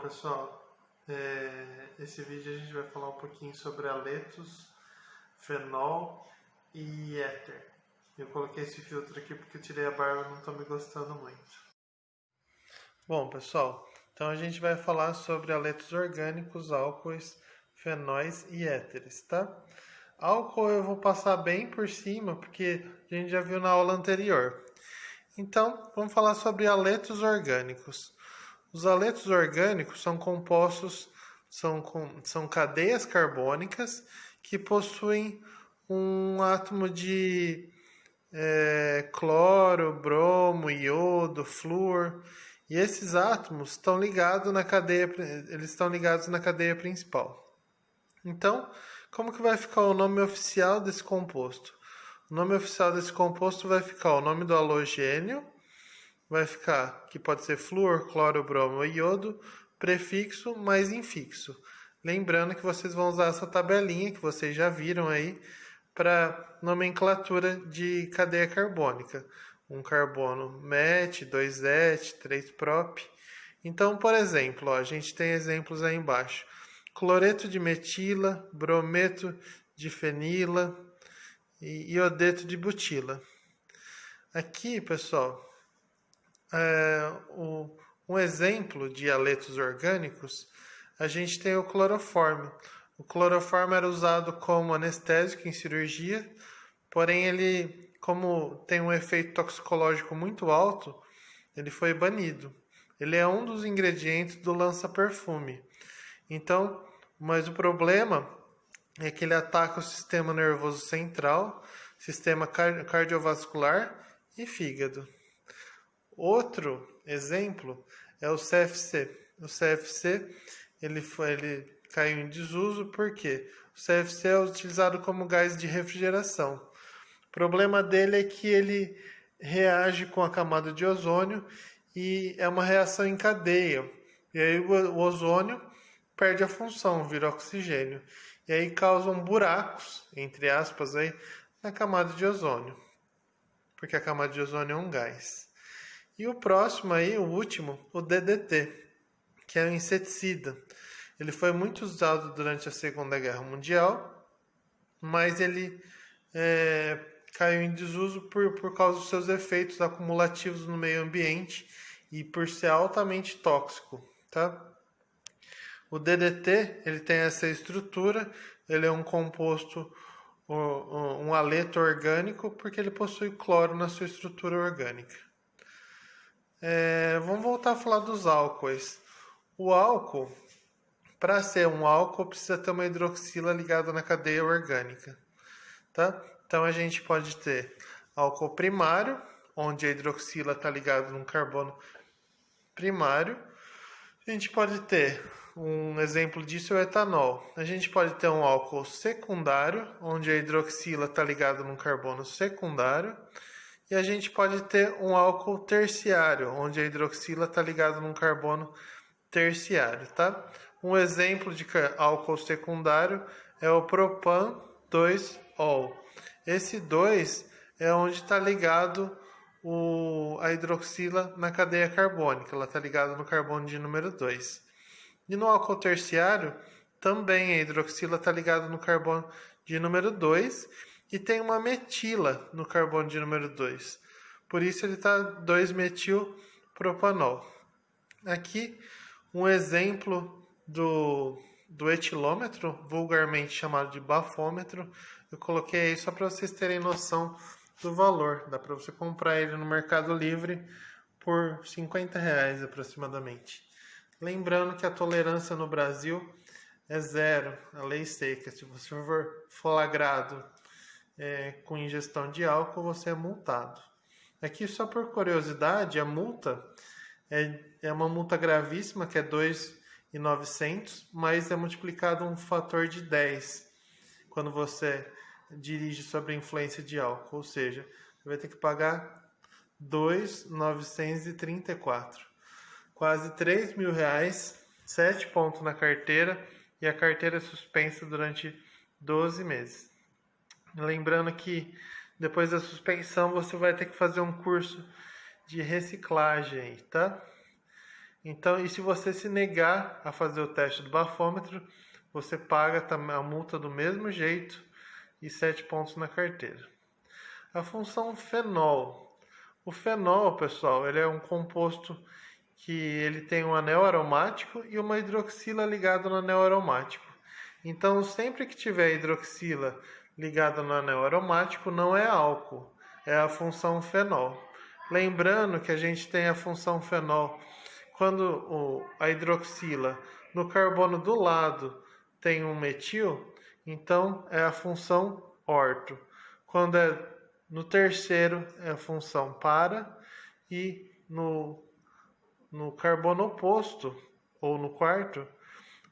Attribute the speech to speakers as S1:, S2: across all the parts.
S1: pessoal, esse vídeo a gente vai falar um pouquinho sobre haletos, fenol e éter. Eu coloquei esse filtro aqui porque eu tirei a barba e não estou me gostando muito. Bom, pessoal, então a gente vai falar sobre haletos orgânicos, álcoois, fenóis e éteres, tá? Álcool eu vou passar bem por cima porque a gente já viu na aula anterior. Então, vamos falar sobre haletos orgânicos. Os haletos orgânicos são compostos, são cadeias carbônicas que possuem um átomo de cloro, bromo, iodo, flúor. E esses átomos estão ligados na cadeia, eles estão ligados na cadeia principal. Então, como que vai ficar o nome oficial desse composto? O nome oficial desse composto vai ficar o nome do halogênio, vai ficar, que pode ser flúor, cloro, bromo ou iodo, prefixo mais infixo. Lembrando que vocês vão usar essa tabelinha que vocês já viram aí para nomenclatura de cadeia carbônica. Um carbono MET, 2 ET, 3 prop. Então, por exemplo, a gente tem exemplos aí embaixo. Cloreto de metila, brometo de fenila e iodeto de butila. Aqui, pessoal, um exemplo de haletos orgânicos, a gente tem o cloroforme. O cloroforme era usado como anestésico em cirurgia, porém ele, como tem um efeito toxicológico muito alto, ele foi banido. Ele é um dos ingredientes do lança-perfume. Então, mas o problema é que ele ataca o sistema nervoso central, sistema cardiovascular e fígado. Outro exemplo é o CFC. O CFC ele caiu em desuso porque o CFC é utilizado como gás de refrigeração. O problema dele é que ele reage com a camada de ozônio e é uma reação em cadeia. E aí o ozônio perde a função, vira oxigênio. E aí causam buracos, entre aspas, aí, na camada de ozônio. Porque a camada de ozônio é um gás. E o próximo aí, o último, o DDT, que é um inseticida. Ele foi muito usado durante a Segunda Guerra Mundial, mas ele caiu em desuso por causa dos seus efeitos acumulativos no meio ambiente e por ser altamente tóxico, tá? O DDT, ele tem essa estrutura, ele é um composto, um haleto orgânico, porque ele possui cloro na sua estrutura orgânica. Vamos voltar a falar dos álcoois. O álcool, para ser um álcool, precisa ter uma hidroxila ligada na cadeia orgânica. Tá? Então a gente pode ter álcool primário, onde a hidroxila está ligada num carbono primário. A gente pode ter, um exemplo disso é o etanol. A gente pode ter um álcool secundário, onde a hidroxila está ligada num carbono secundário. E a gente pode ter um álcool terciário, onde a hidroxila está ligada num carbono terciário, tá? Um exemplo de álcool secundário é o propan 2-ol. Esse 2 é onde está ligado a hidroxila na cadeia carbônica, ela está ligada no carbono de número 2. E no álcool terciário, também a hidroxila está ligada no carbono de número 2 e tem uma metila no carbono de número 2. Por isso ele está 2-metilpropanol. Aqui um exemplo do etilômetro, vulgarmente chamado de bafômetro. Eu coloquei aí só para vocês terem noção do valor. Dá para você comprar ele no Mercado Livre por R$50 aproximadamente. Lembrando que a tolerância no Brasil é zero, a lei seca. Se você for flagrado com ingestão de álcool, você é multado. Aqui, só por curiosidade, a multa é uma multa gravíssima, que é 2.900, mas é multiplicado um fator de 10 quando você dirige sob a influência de álcool. Ou seja, você vai ter que pagar 2.934. Quase R$3.000, 7 pontos na carteira, e a carteira é suspensa durante 12 meses. Lembrando que depois da suspensão você vai ter que fazer um curso de reciclagem, tá? Então, e se você se negar a fazer o teste do bafômetro, você paga a multa do mesmo jeito e 7 pontos na carteira. A função fenol. O fenol, pessoal, ele é um composto que ele tem um anel aromático e uma hidroxila ligada no anel aromático. Então, sempre que tiver hidroxila ligada no anel aromático, não é álcool, é a função fenol. Lembrando que a gente tem a função fenol quando a hidroxila no carbono do lado tem um metil, então é a função orto. Quando é no terceiro é a função para e no carbono oposto ou no quarto,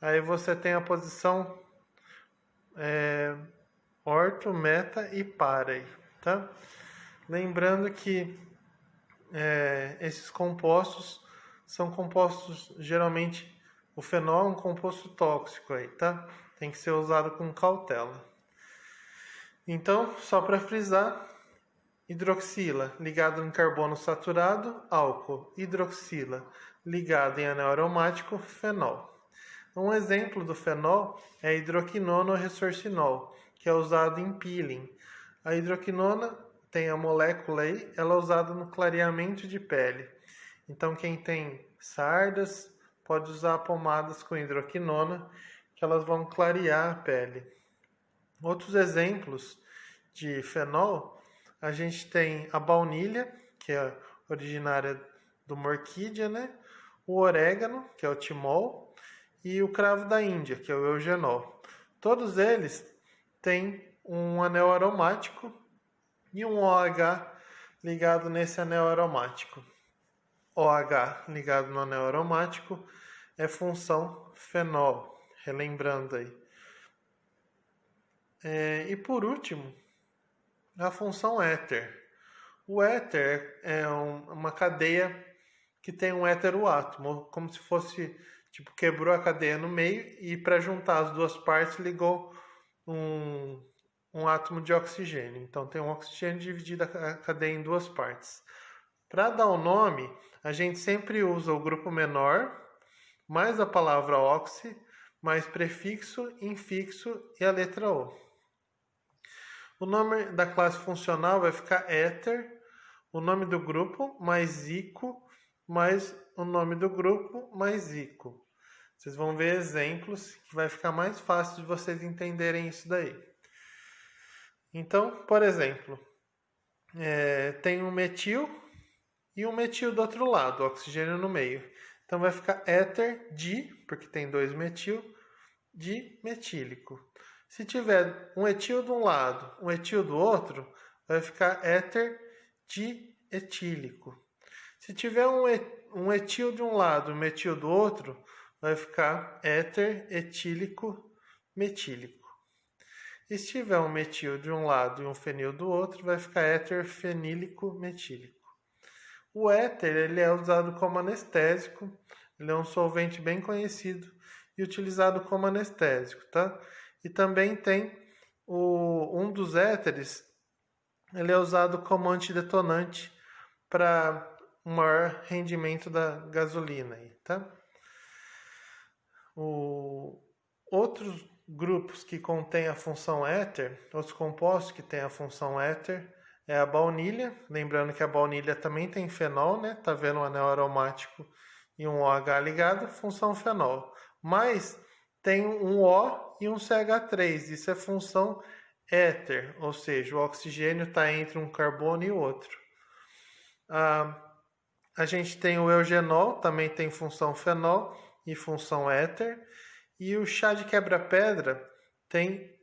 S1: aí você tem a posição orto, meta e para, tá? Lembrando que esses compostos são compostos, geralmente, o fenol é um composto tóxico aí, tá? Tem que ser usado com cautela. Então, só para frisar, hidroxila ligado em carbono saturado, álcool. Hidroxila ligado em anel aromático, fenol. Um exemplo do fenol é a hidroquinona ou ressorcinol, que é usado em peeling. A hidroquinona tem a molécula aí, ela é usada no clareamento de pele. Então, quem tem sardas pode usar pomadas com hidroquinona, que elas vão clarear a pele. Outros exemplos de fenol, a gente tem a baunilha, que é originária do Orquídea, né? O orégano, que é o timol, e o cravo da Índia, que é o eugenol. Todos eles têm um anel aromático e um OH ligado nesse anel aromático. OH ligado no anel aromático é função fenol, relembrando aí. E por último, a função éter. O éter é uma cadeia que tem um heteroátomo, como se fosse, tipo, quebrou a cadeia no meio e para juntar as duas partes ligou um átomo de oxigênio. Então tem um oxigênio dividido a cadeia em duas partes. Para dar o nome, a gente sempre usa o grupo menor, mais a palavra oxi, mais prefixo, infixo e a letra O. O nome da classe funcional vai ficar éter, o nome do grupo mais ico, mais o nome do grupo mais ico. Vocês vão ver exemplos que vai ficar mais fácil de vocês entenderem isso daí. Então, por exemplo, tem um metil e um metil do outro lado, oxigênio no meio. Então vai ficar éter di, porque tem 2 metil, dimetílico. Se tiver um etil de um lado, um etil do outro, vai ficar éter dietílico. Se tiver um etil de um lado e um metil do outro, vai ficar éter etílico metílico. E se tiver um metil de um lado e um fenil do outro, vai ficar éter fenílico metílico. O éter ele é usado como anestésico, ele é um solvente bem conhecido e utilizado como anestésico, tá? E também tem um dos éteres, ele é usado como antidetonante para um maior rendimento da gasolina, tá? Outros grupos que contêm a função éter, outros compostos que têm a função éter, é a baunilha, lembrando que a baunilha também tem fenol, né? Tá vendo um anel aromático e um OH ligado, função fenol. Mas tem um O e um CH3, isso é função éter, ou seja, o oxigênio está entre um carbono e o outro. A gente tem o eugenol, também tem função fenol e função éter. E o chá de quebra-pedra tem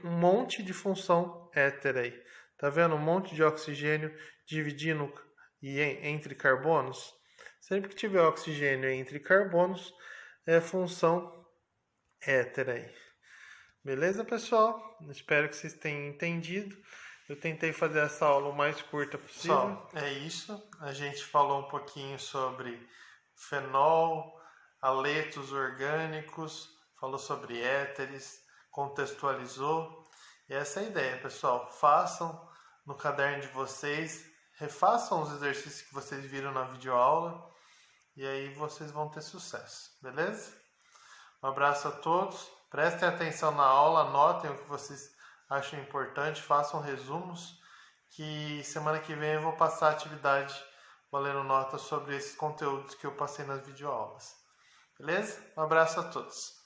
S1: um monte de função éter aí. Tá vendo? Um monte de oxigênio dividindo entre carbonos. Sempre que tiver oxigênio entre carbonos, é função éter aí. Beleza, pessoal? Espero que vocês tenham entendido. Eu tentei fazer essa aula o mais curta possível. Pessoal, é isso. A gente falou um pouquinho sobre fenol, haletos orgânicos, falou sobre éteres, contextualizou. E essa é a ideia, pessoal. Façam no caderno de vocês, refaçam os exercícios que vocês viram na videoaula e aí vocês vão ter sucesso, beleza? Um abraço a todos, prestem atenção na aula, anotem o que vocês acham importante, façam resumos, que semana que vem eu vou passar a atividade valendo nota sobre esses conteúdos que eu passei nas videoaulas. Beleza? Um abraço a todos.